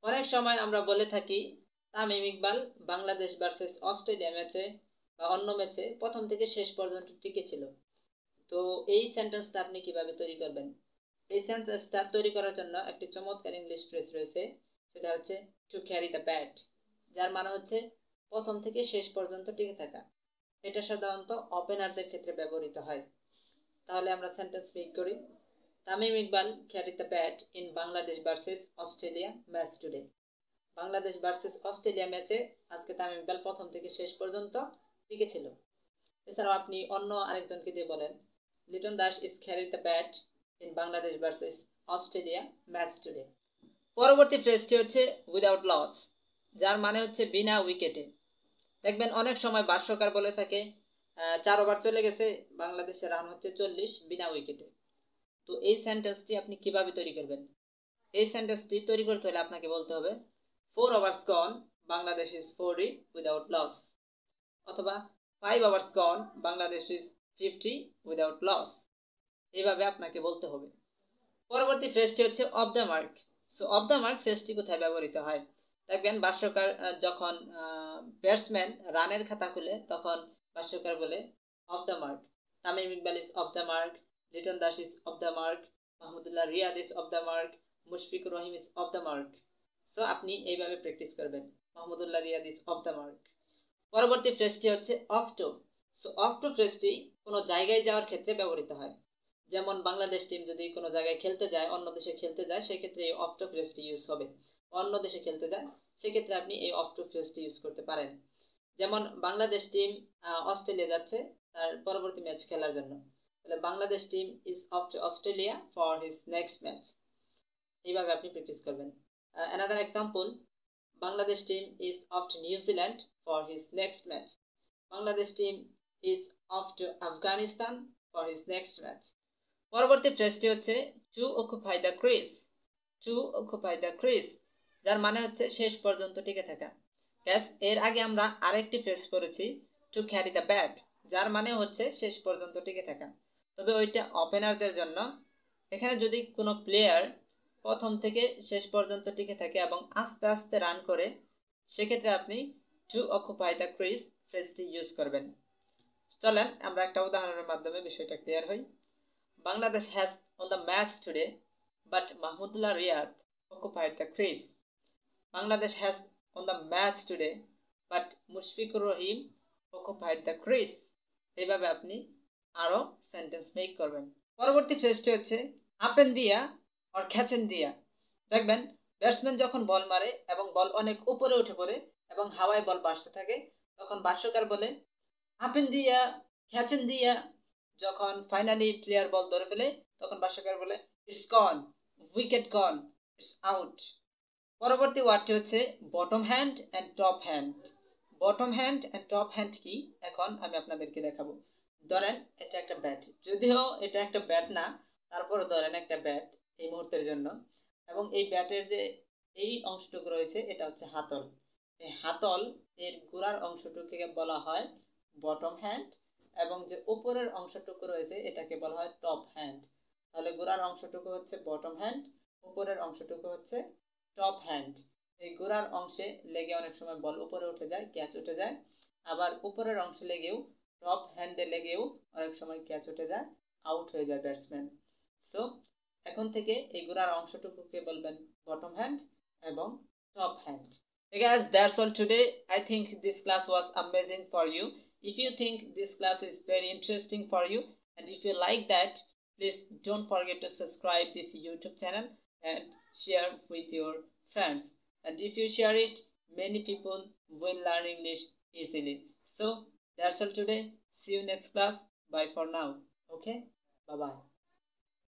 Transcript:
অনেক সময় আমরা বলে থাকি তামিম ইকবাল বাংলাদেশ ভার্সেস অস্ট্রেলিয়া ম্যাচে বা অন্য ম্যাচে প্রথম থেকে শেষ পর্যন্ত টিকে ছিল। তো এই সেন্টেন্সটা আপনি কিভাবে তৈরি করবেন? এই সেন্টেন্সটা তৈরি করার জন্য একটি চমৎকার ইংলিশ ফ্রেজ রয়েছে, সেটা হচ্ছে টু ক্যারি দ্য ব্যাট, যার মানে হচ্ছে প্রথম থেকে শেষ পর্যন্ত টিকে থাকা। এটা সাধারণত ওপেনারদের ক্ষেত্রে ব্যবহৃত হয়। তাহলে আমরা সেন্টেন্স মেক করি। Tamim Iqbal carry the bat in Bangladesh versus Australia match today. Bangladesh versus Australia ম্যাচে আজকে তামিম ইকবাল প্রথম থেকে শেষ পর্যন্ত টিকে ছিল। এছাড়াও আপনি অন্য আরেকজনকে দিয়ে বলেন Liton Das is carry the bat in Bangladesh versus Australia match today. পরবর্তী ফ্রেজটি হচ্ছে উইদাউট লস, যার মানে হচ্ছে বিনা উইকেটে। দেখবেন অনেক সময় ভাষ্যকার বলে থাকে 4 ওভার চলে গেছে, বাংলাদেশের রান হচ্ছে 40 বিনা উইকেটে। তো এই সেন্টেন্সটি আপনি কিভাবে তৈরি করবেন? এই সেন্টেন্সটি তৈরি করতে হলে আপনাকে বলতে হবে 4 overs gone, Bangladesh is 40 without loss, অথবা 5 overs gone, Bangladesh is 50 without loss. এইভাবে আপনাকে বলতে হবে। পরবর্তী ফ্রেজটি হচ্ছে off the mark. So off the mark ফ্রেজটি কোথায় ব্যবহৃত হয়? দেখবেন ভাষ্যকার যখন ব্যাটসম্যান রানের খাতা খুলে তখন ভাষ্যকার বলে off the mark, Tamim Iqbal is off the mark, Liton Das is off the mark, Mahmudullah Riyad is off the mark, Mushfiqur Rahim is off the mark. So আপনি এইভাবে প্র্যাকটিস করবেন, Mahmudullah Riyad is off the mark. পরবর্তী ফ্রেজটি হচ্ছে off to. So off to ফ্রেজটি কোনো জায়গায় যাওয়ার ক্ষেত্রে ব্যবহৃত হয়। যেমন বাংলাদেশ টিম যদি কোনো জায়গায় খেলতে যায়, অন্য দেশে খেলতে যায়, সেক্ষেত্রে এই অফ টু ফ্রেজটি ইউজ হবে। অন্য দেশে খেলতে যায়, সেক্ষেত্রে আপনি এই অফ টু ফ্রেজটি ইউজ করতে পারেন। যেমন বাংলাদেশ টিম অস্ট্রেলিয়া যাচ্ছে তার পরবর্তী ম্যাচ খেলার জন্য, তাহলে Bangladesh team is of to Australia for his next match. এইভাবে আপনি প্র্যাকটিস করবেন। Another example, Bangladesh team is of two New Zealand for his next match. Bangladesh team is of two Afghanistan for his next match. পরবর্তী ফ্রেজটি হচ্ছে two occupy the crease. Two occupy the crease, যার মানে হচ্ছে শেষ পর্যন্ত টিকে থাকা। গ্যাস, এর আগে আমরা আরেকটি ফ্রেজ করেছি টু ক্যারি দ্য ব্যাট, যার মানে হচ্ছে শেষ পর্যন্ত টিকে থাকা, তবে ওইটা ওপেনারদের জন্য। এখানে যদি কোনো প্লেয়ার প্রথম থেকে শেষ পর্যন্ত টিকে থাকে এবং আস্তে আস্তে রান করে, সেক্ষেত্রে আপনি টু অকুপাই দ্য ক্রিজ ফ্রেজটি ইউজ করবেন। চলেন আমরা একটা উদাহরণের মাধ্যমে বিষয়টা ক্লিয়ার হই। Bangladesh has won the match today, but Mahmudullah Riyad occupied the crease. Bangladesh has won the match today, but Mushfiqur Rahim occupied the crease. এইভাবে আপনি আরো সেন্টেন্স মেক করবেন। পরবর্তী ফ্রেজটি হচ্ছে আপেন দিয়া আর খ্যাচেন দিয়া। দেখবেন ব্যাটসম্যান যখন বল মারে এবং বল অনেক উপরে উঠে পড়ে এবং হাওয়ায় বল ভাসতে থাকে, তখন ভাষ্যকার বলে আপেন দিয়া খ্যাচেন দিয়া। যখন ফাইনালি প্লেয়ার বল ধরে ফেলে তখন ভাষ্যকার বলে it's gone, wicket gone, it's out. পরবর্তী ওয়ার্ডটি হচ্ছে bottom hand and top hand. Bottom hand and top hand কি এখন আমি আপনাদেরকে দেখাবো। ধরেন এটা একটা ব্যাট, যদিও এটা একটা ব্যাট না, তারপরে ধরেন একটা ব্যাট এই মুহূর্তের জন্য, এবং এই ব্যাটের যে এই অংশটুকু রয়েছে এটা হচ্ছে হাতল। এই হাতল এর গোড়ার অংশটুকুকে বলা হয় বটম হ্যান্ড, এবং যে উপরের অংশটুকু রয়েছে এটাকে বলা হয় টপ হ্যান্ড। তাহলে গোড়ার অংশটুকু হচ্ছে বটম হ্যান্ড, উপরের অংশটুকু হচ্ছে টপ হ্যান্ড। এই গোড়ার অংশে লেগে অনেক সময় বল উপরে উঠে যায়, ক্যাচ উঠে যায়, আবার উপরের অংশে লেগেও টপ হ্যান্ডে লেগেও অনেক সময় ক্যাচ উঠে যায়, আউট হয়ে যায় ব্যাটসম্যান। সো এখন থেকে এই গোড়ার অংশটুকুকে বলবেন বটম হ্যান্ড এবং top hand. Hey guys, that's all today. I think this class was amazing for you. If you think this class is very interesting for you and if you like that, please don't forget to subscribe this YouTube channel and share with your friends. And if you share it, many people will learn English easily. So that's all today. See you next class. Bye for now. Okay? Bye bye.